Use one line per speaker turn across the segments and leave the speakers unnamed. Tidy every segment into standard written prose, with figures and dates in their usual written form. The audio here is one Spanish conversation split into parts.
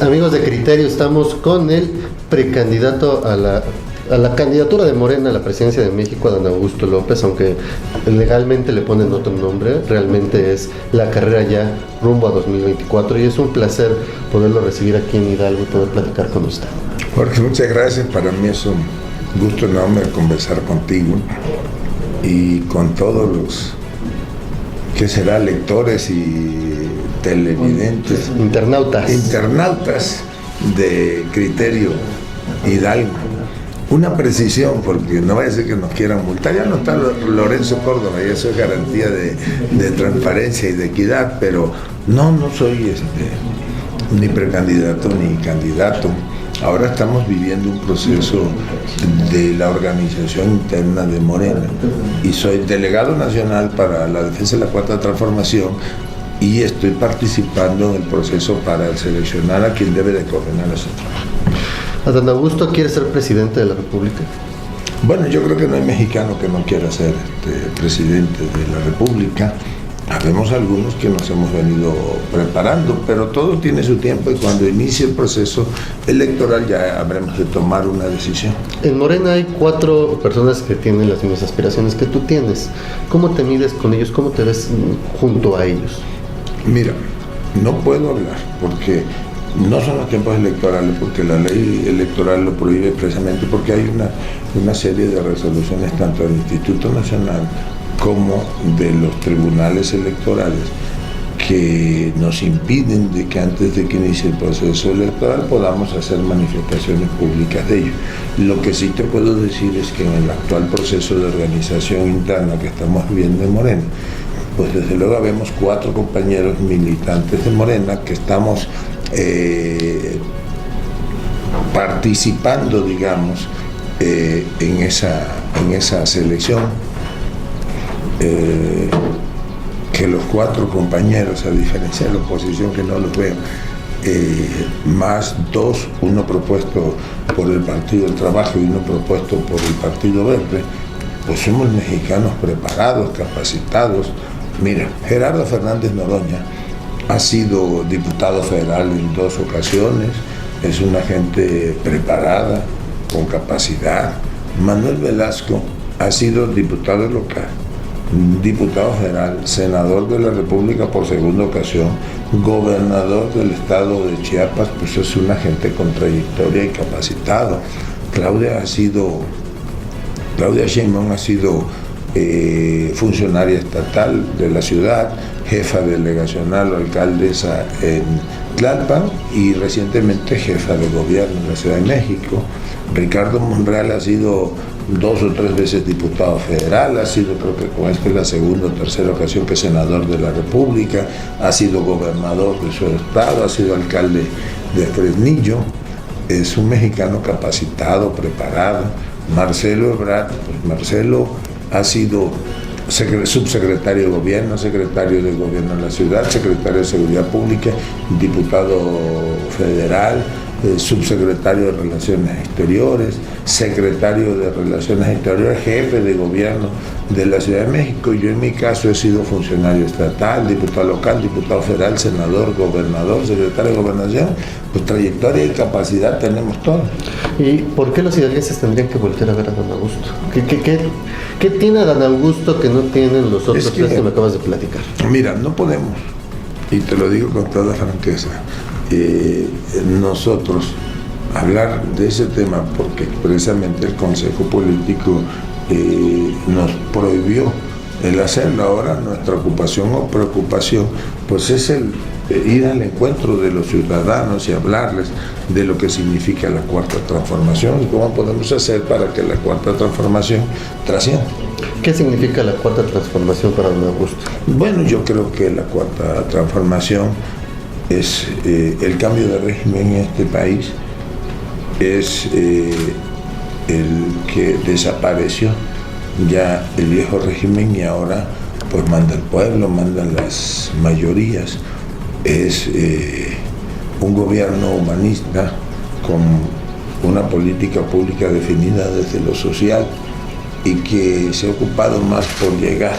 Amigos de Criterio, estamos con el precandidato a la candidatura de Morena a la presidencia de México, Adán Augusto López, aunque legalmente le ponen otro nombre, realmente es la carrera ya rumbo a 2024 y es un placer poderlo recibir aquí en Hidalgo y poder platicar con usted.
Jorge, muchas gracias. Para mí es un gusto enorme conversar contigo y con todos los, ¿qué será?, lectores y televidentes, internautas de Criterio Hidalgo. Una precisión, porque no vaya a ser que nos quieran multar. Ya no está Lorenzo Córdoba, y eso es garantía de transparencia y de equidad, pero no soy ni precandidato ni candidato. Ahora estamos viviendo un proceso de la organización interna de Morena y soy delegado nacional para la defensa de la Cuarta Transformación y estoy participando en el proceso para seleccionar a quien debe de coordinar ese trabajo.
¿Adán Augusto quiere ser presidente de la República?
Bueno, yo creo que no hay mexicano que no quiera ser presidente de la República. Habemos algunos que nos hemos venido preparando, pero todo tiene su tiempo y cuando inicie el proceso electoral ya habremos de tomar una decisión.
En Morena hay 4 personas que tienen las mismas aspiraciones que tú tienes. ¿Cómo te mides con ellos? ¿Cómo te ves junto a ellos?
Mira, no puedo hablar porque no son los tiempos electorales, porque la ley electoral lo prohíbe expresamente, porque hay una serie de resoluciones tanto del Instituto Nacional como de los tribunales electorales que nos impiden de que antes de que inicie el proceso electoral podamos hacer manifestaciones públicas de ello. Lo que sí te puedo decir es que en el actual proceso de organización interna que estamos viviendo en Morena, pues desde luego habemos 4 compañeros militantes de Morena que estamos participando, digamos, en esa selección. Que los 4 compañeros, a diferencia de la oposición que no los veo, más 2, uno propuesto por el Partido del Trabajo y uno propuesto por el Partido Verde, pues somos mexicanos preparados, capacitados. Mira, Gerardo Fernández Noroña ha sido diputado federal en 2 ocasiones, es una gente preparada, con capacidad. Manuel Velasco ha sido diputado local, diputado federal, senador de la República por 2ª ocasión, gobernador del estado de Chiapas, pues es una gente con trayectoria y capacitado. Claudia Sheinbaum ha sido funcionaria estatal de la ciudad, jefa delegacional o alcaldesa en Tlalpan y recientemente jefa de gobierno en la Ciudad de México. Ricardo Monreal ha sido 2 o 3 veces diputado federal, ha sido, creo que con esta es la 2ª o 3ª ocasión que es senador de la República, ha sido gobernador de su estado, ha sido alcalde de Fresnillo, es un mexicano capacitado, preparado. Marcelo Ebrard, pues Marcelo ha sido subsecretario de gobierno, secretario de gobierno en la ciudad, secretario de seguridad pública, diputado federal, subsecretario de Relaciones Exteriores, secretario de Relaciones Exteriores, jefe de gobierno de la Ciudad de México. Yo en mi caso he sido funcionario estatal, diputado local, diputado federal, senador, gobernador, secretario de Gobernación. Pues trayectoria y capacidad tenemos todos.
¿Y por qué los hidalguenses tendrían que voltear a ver a Adán Augusto? ¿Qué tiene Adán Augusto que no tienen los otros 3 que me acabas de platicar?
Mira, no podemos, y te lo digo con toda franqueza, nosotros hablar de ese tema porque expresamente el Consejo Político nos prohibió el hacerlo. Ahora nuestra ocupación o preocupación pues es el ir al encuentro de los ciudadanos y hablarles de lo que significa la Cuarta Transformación y cómo podemos hacer para que la Cuarta Transformación trascienda.
¿Qué significa la Cuarta Transformación para Adán Augusto?
Bueno, yo creo que la Cuarta Transformación es el cambio de régimen en este país, es el que desapareció ya el viejo régimen y ahora pues manda el pueblo, mandan las mayorías. Es un gobierno humanista con una política pública definida desde lo social y que se ha ocupado más por llegar,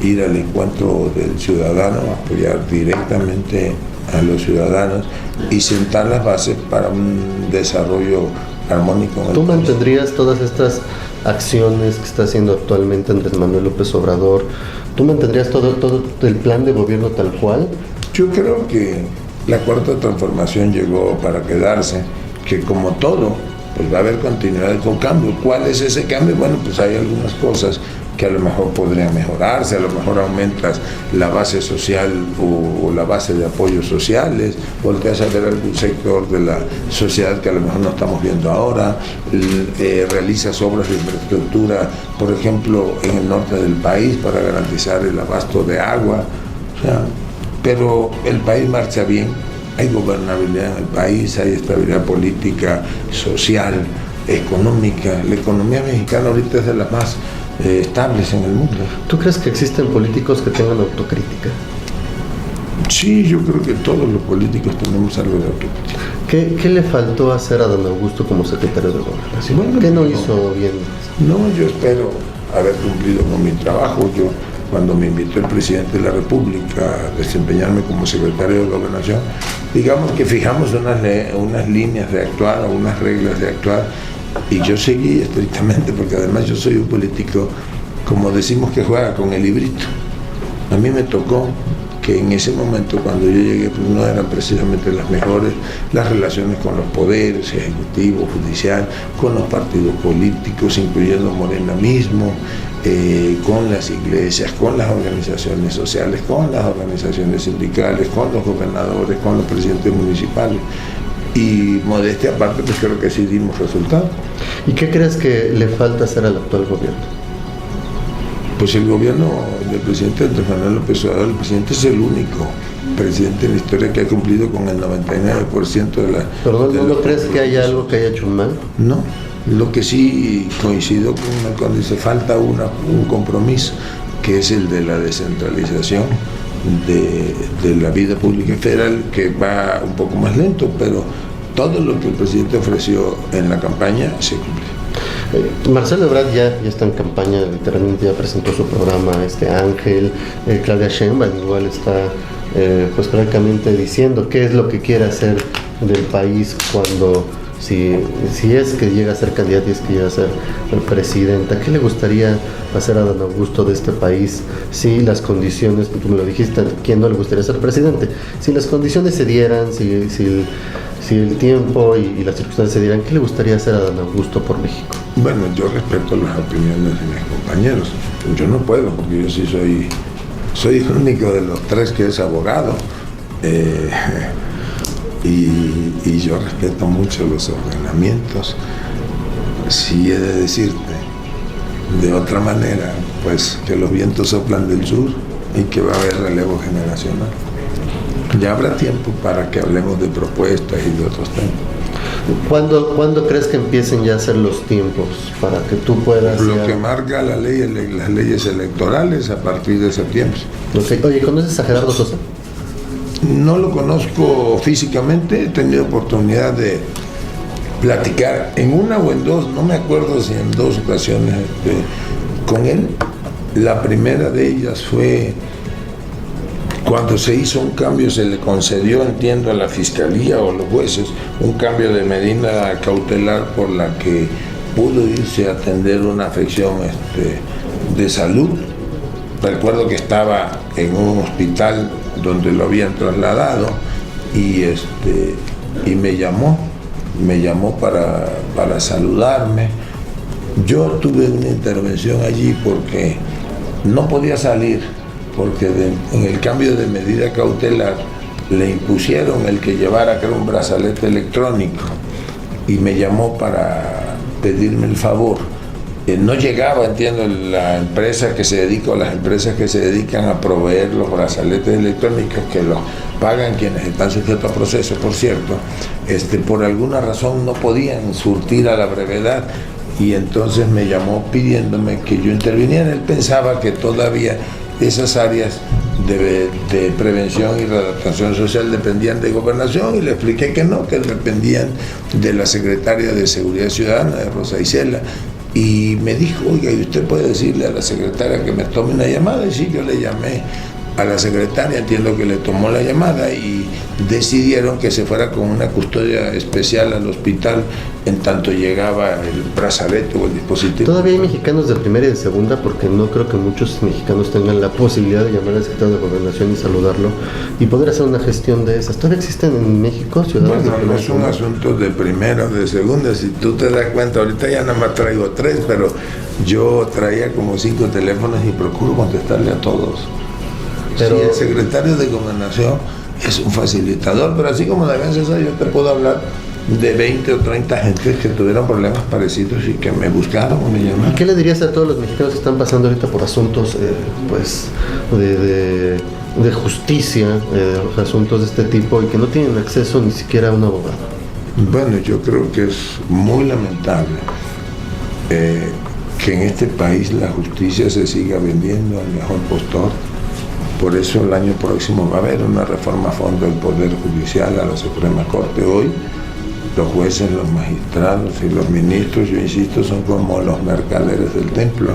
ir al encuentro del ciudadano, apoyar directamente a los ciudadanos y sentar las bases para un desarrollo armónico en el
¿Tú
país.
mantendrías todas estas acciones que está haciendo actualmente Andrés Manuel López Obrador? ¿Tú mantendrías todo el plan de gobierno tal cual?
Yo creo que la cuarta transformación llegó para quedarse, que como todo, pues va a haber continuidad con cambio. ¿Cuál es ese cambio? Bueno, pues hay algunas cosas que a lo mejor podrían mejorarse, a lo mejor aumentas la base social o la base de apoyos sociales, volteas a ver algún sector de la sociedad que a lo mejor no estamos viendo ahora, realizas obras de infraestructura, por ejemplo, en el norte del país para garantizar el abasto de agua, o sea, pero el país marcha bien, hay gobernabilidad en el país, hay estabilidad política, social, económica. La economía mexicana ahorita es de las más estables en el mundo.
¿Tú crees que existen políticos que tengan autocrítica?
Sí, yo creo que todos los políticos tenemos algo de autocrítica.
¿Qué le faltó hacer a don Augusto como secretario de Gobernación?
Bueno,
¿Qué no hizo bien?
No, yo espero haber cumplido con mi trabajo. Yo, cuando me invitó el presidente de la República a desempeñarme como secretario de Gobernación, digamos que fijamos unas líneas de actuar, unas reglas de actuar, y yo seguí estrictamente, porque además yo soy un político, como decimos, que juega con el librito. A mí me tocó que en ese momento, cuando yo llegué, pues no eran precisamente las mejores las relaciones con los poderes, ejecutivo, judicial, con los partidos políticos, incluyendo Morena mismo, con las iglesias, con las organizaciones sociales, con las organizaciones sindicales, con los gobernadores, con los presidentes municipales. Y modestia aparte, pues creo que sí dimos resultados.
¿Y qué crees que le falta hacer al actual gobierno?
Pues el gobierno del presidente Andrés Manuel López Obrador, el presidente es el único presidente en la historia que ha cumplido con el 99% de la...
¿Pero no crees que haya algo que haya hecho mal?
No, lo que sí coincido cuando dice falta un compromiso, que es el de la descentralización de la vida pública federal, que va un poco más lento, pero todo lo que el presidente ofreció en la campaña se cumple.
Marcelo Ebrard ya está en campaña, literalmente ya presentó su programa, Ángel, Claudia Sheinbaum igual está pues prácticamente diciendo qué es lo que quiere hacer del país cuando, si es que llega a ser candidata y es que llega a ser presidenta. ¿Qué le gustaría hacer a don Augusto de este país si las condiciones, tú me lo dijiste, ¿a quién no le gustaría ser presidente? Si las condiciones se dieran, si el tiempo y las circunstancias se dieran, ¿qué le gustaría hacer a don Augusto por México?
Bueno, yo respeto las opiniones de mis compañeros. Yo no puedo, porque yo sí soy el único de los tres que es abogado. Y yo respeto mucho los ordenamientos. Si he de decirte de otra manera, pues que los vientos soplan del sur y que va a haber relevo generacional. Ya habrá tiempo para que hablemos de propuestas y de otros temas.
¿Cuándo crees que empiecen ya a ser los tiempos para que tú puedas...
Lo que marca la ley, las leyes electorales a partir de septiembre.
Okay. Oye, ¿conoces a Gerardo Sosa?
No lo conozco físicamente, he tenido oportunidad de platicar en una o en dos, no me acuerdo si en dos ocasiones con él. La primera de ellas fue cuando se hizo un cambio, se le concedió, entiendo, a la fiscalía o a los jueces un cambio de medida cautelar por la que pudo irse a atender una afección de salud. Recuerdo que estaba en un hospital donde lo habían trasladado y me llamó para saludarme. Yo tuve una intervención allí porque no podía salir, porque en el cambio de medida cautelar le impusieron el que llevara, creo, un brazalete electrónico, y me llamó para pedirme el favor. No llegaba, entiendo, la empresa que se dedica, o las empresas que se dedican a proveer los brazaletes electrónicos, que los pagan quienes están sujetos a proceso, por cierto, por alguna razón no podían surtir a la brevedad, y entonces me llamó pidiéndome que yo interviniera. Él pensaba que todavía esas áreas de prevención y readaptación social dependían de Gobernación, y le expliqué que no, que dependían de la secretaria de Seguridad Ciudadana, de Rosa Isela. Y me dijo, oiga, ¿y usted puede decirle a la secretaria que me tome una llamada? Y sí, yo le llamé a la secretaria, entiendo que le tomó la llamada y decidieron que se fuera con una custodia especial al hospital en tanto llegaba el brazalete o el dispositivo.
Todavía hay mexicanos de primera y de segunda, porque no creo que muchos mexicanos tengan la posibilidad de llamar al secretario de Gobernación y saludarlo y poder hacer una gestión de esas. ¿Todavía existen en México ciudadanos de
Bueno,
primera
no
y
es un
segunda?
asunto de primera o de segunda. Si tú te das cuenta, ahorita ya nada más traigo 3, pero yo traía como 5 teléfonos y procuro contestarle a todos.
Pero
sí, el secretario de Gobernación es un facilitador, pero así como Damián César, yo te puedo hablar de 20 o 30 gentes que tuvieron problemas parecidos y que me buscaron o me
¿y
llamaron.
qué le dirías a todos los mexicanos que están pasando ahorita por asuntos pues de justicia, asuntos de este tipo y que no tienen acceso ni siquiera a un abogado?
Bueno, yo creo que es muy lamentable que en este país la justicia se siga vendiendo al mejor postor. Por eso el año próximo va a haber una reforma a fondo del Poder Judicial a la Suprema Corte. Hoy los jueces, los magistrados y los ministros, yo insisto, son como los mercaderes del templo.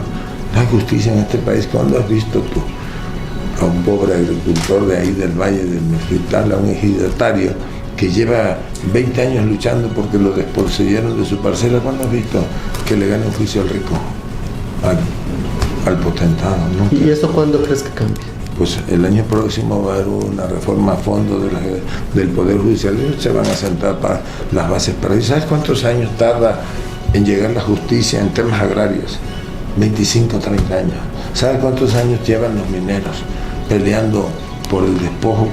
No hay justicia en este país. ¿Cuándo has visto tú a un pobre agricultor de ahí del Valle del Mezquital, a un ejidatario que lleva 20 años luchando porque lo desposeyeron de su parcela? ¿Cuándo has visto que le gane un juicio al rico, al potentado? Nunca.
¿Y eso cuándo crees que cambie?
Pues el año próximo va a haber una reforma a fondo del Poder Judicial y se van a sentar para las bases para eso. ¿Sabes cuántos años tarda en llegar la justicia en temas agrarios? 25, 30 años. ¿Sabes cuántos años llevan los mineros peleando por el despojo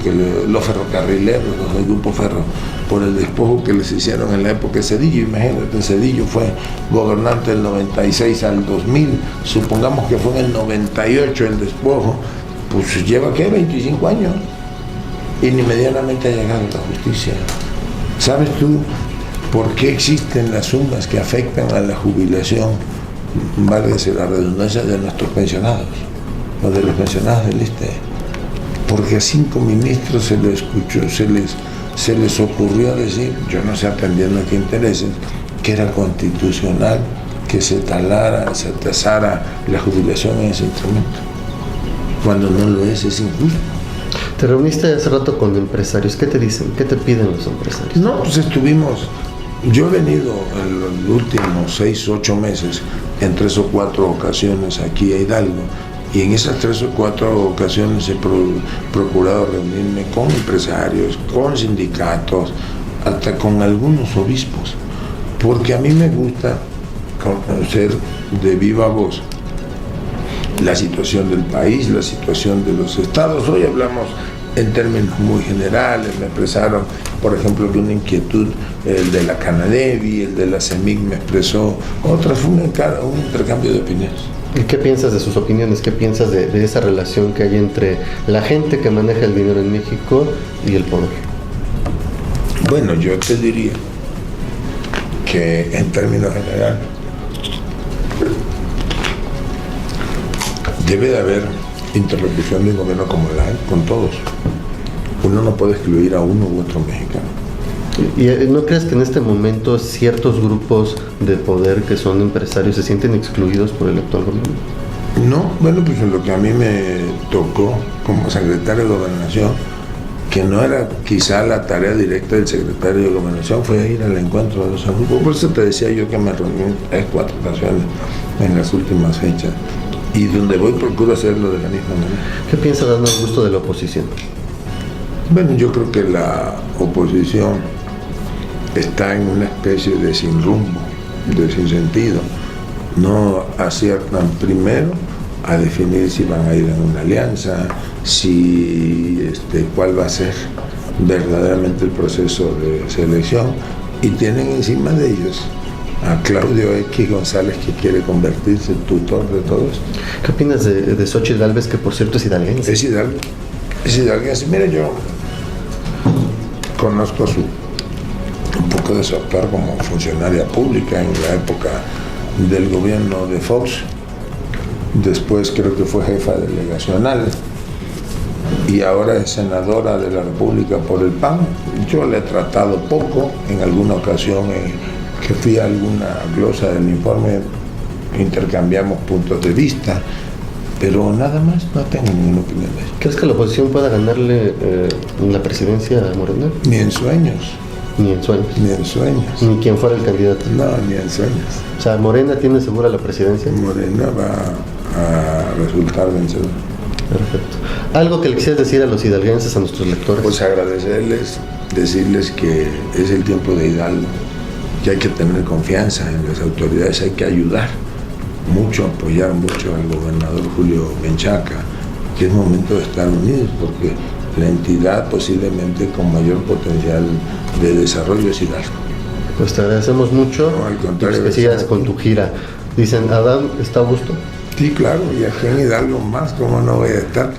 los ferrocarrileros, los del Grupo Ferro, por el despojo que les hicieron en la época de Zedillo? Imagínate, Zedillo fue gobernante del 96 al 2000, supongamos que fue en el 98 el despojo. Pues lleva, ¿qué? 25 años. Y ni medianamente ha llegado la justicia. ¿Sabes tú por qué existen las sumas que afectan a la jubilación, válgase la redundancia, de nuestros pensionados, o de los pensionados del ISSSTE? Porque a 5 ministros se les escuchó, se les ocurrió decir, yo no sé atendiendo a qué intereses, que era constitucional que se tasara la jubilación en ese instrumento. Cuando no lo es injusto.
Te reuniste hace rato con empresarios. ¿Qué te dicen? ¿Qué te piden los empresarios?
No, pues yo he venido en los últimos 6, 8 meses en 3 o 4 ocasiones aquí a Hidalgo, y en esas 3 o 4 ocasiones he procurado reunirme con empresarios, con sindicatos, hasta con algunos obispos, porque a mí me gusta conocer de viva voz la situación del país, la situación de los estados. Hoy hablamos en términos muy generales, me expresaron, por ejemplo, de una inquietud, el de la Canadevi, el de la CEMIC me expresó, otras, fue un intercambio de opiniones.
¿Y qué piensas de sus opiniones? ¿Qué piensas de esa relación que hay entre la gente que maneja el dinero en México y el poder?
Bueno, yo te diría que en términos generales debe de haber interlocución de un gobierno como la hay con todos. Uno no puede excluir a uno u otro mexicano.
¿Y no crees que en este momento ciertos grupos de poder que son empresarios se sienten excluidos por el actual gobierno?
No, bueno, pues en lo que a mí me tocó como secretario de Gobernación, que no era quizá la tarea directa del secretario de Gobernación, fue ir al encuentro de los grupos. Por eso te decía yo que me reuní en 4 ocasiones en las últimas fechas. Y donde voy procuro hacerlo de la misma manera.
¿Qué piensa Adán Augusto de la oposición?
Bueno, yo creo que la oposición está en una especie de sin rumbo, de sin sentido. No aciertan primero a definir si van a ir en una alianza, cuál va a ser verdaderamente el proceso de selección, y tienen encima de ellos a Claudio X González, que quiere convertirse en tutor de todos.
¿Qué opinas de Xóchitl Gálvez, que por cierto es hidalguense?
Es hidalguense. Mira, yo conozco un poco de su actuar como funcionaria pública en la época del gobierno de Fox. Después creo que fue jefa delegacional y ahora es senadora de la República por el PAN. Yo le he tratado poco, en alguna ocasión que fui a alguna glosa del informe intercambiamos puntos de vista, Pero nada más, no tengo ninguna opinión de eso.
¿Crees que la oposición pueda ganarle la presidencia a Morena?
Ni en sueños.
Ni en sueños.
Ni en sueños.
Ni quien fuera el candidato.
No, ni en sueños.
O sea, ¿Morena tiene segura la presidencia?
Morena va a resultar vencedor.
Perfecto. ¿Algo que le quisieras decir a los hidalguenses, a nuestros lectores?
Pues agradecerles, decirles que es el tiempo de Hidalgo, que hay que tener confianza en las autoridades, hay que ayudar mucho, apoyar mucho al gobernador Julio Menchaca, que es momento de estar unidos, porque la entidad posiblemente con mayor potencial de desarrollo es Hidalgo.
Pues te agradecemos mucho.
No, al contrario,
que sigas con tu gira. Dicen, ¿Adán está a gusto?
Sí, claro, y aquí en Hidalgo más, ¿cómo no voy a estar?